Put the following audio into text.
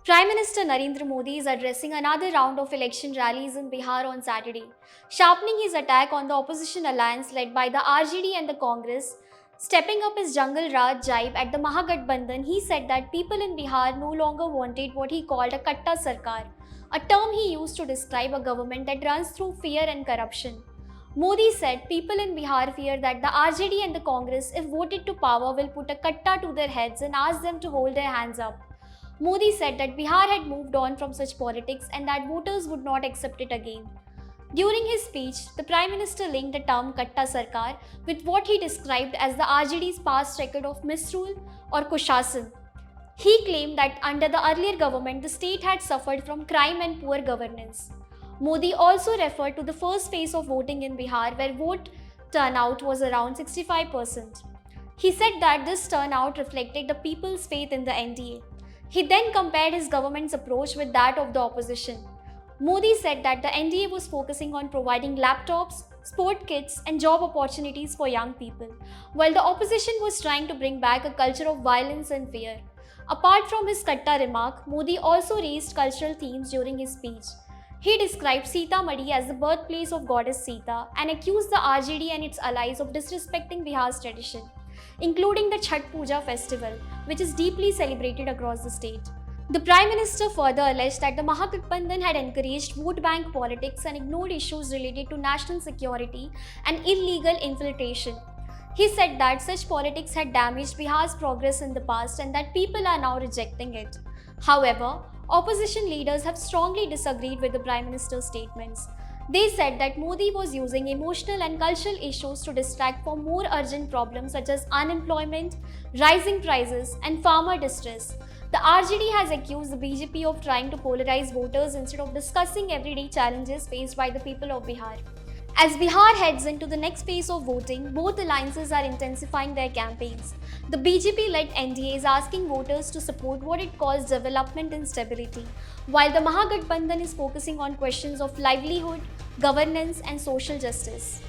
Prime Minister Narendra Modi is addressing another round of election rallies in Bihar on Saturday, sharpening his attack on the opposition alliance led by the RJD and the Congress. Stepping up his Jungle Raj jibe at the Mahagathbandhan, he said that people in Bihar no longer wanted what he called a Katta Sarkar, a term he used to describe a government that runs through fear and corruption. Modi said people in Bihar fear that the RJD and the Congress, if voted to power, will put a katta to their heads and ask them to hold their hands up. Modi said that Bihar had moved on from such politics and that voters would not accept it again. During his speech, the Prime Minister linked the term Katta Sarkar with what he described as the RJD's past record of misrule or Kushasan. He claimed that under the earlier government, the state had suffered from crime and poor governance. Modi also referred to the first phase of voting in Bihar, where vote turnout was around 65%. He said that this turnout reflected the people's faith in the NDA. He then compared his government's approach with that of the opposition. Modi said that the NDA was focusing on providing laptops, sport kits, and job opportunities for young people, while the opposition was trying to bring back a culture of violence and fear. Apart from his Katta remark, Modi also raised cultural themes during his speech. He described Sita Madi as the birthplace of goddess Sita and accused the RJD and its allies of disrespecting Bihar's tradition, including the Chhath Puja festival, which is deeply celebrated across the state. The Prime Minister further alleged that the Mahagathbandhan had encouraged vote bank politics and ignored issues related to national security and illegal infiltration. He said that such politics had damaged Bihar's progress in the past and that people are now rejecting it. However, opposition leaders have strongly disagreed with the Prime Minister's statements. They said that Modi was using emotional and cultural issues to distract from more urgent problems such as unemployment, rising prices, and farmer distress. The RJD has accused the BJP of trying to polarize voters instead of discussing everyday challenges faced by the people of Bihar. As Bihar heads into the next phase of voting, both alliances are intensifying their campaigns. The BJP-led NDA is asking voters to support what it calls development and stability, while the Mahagathbandhan is focusing on questions of livelihood, governance, and social justice.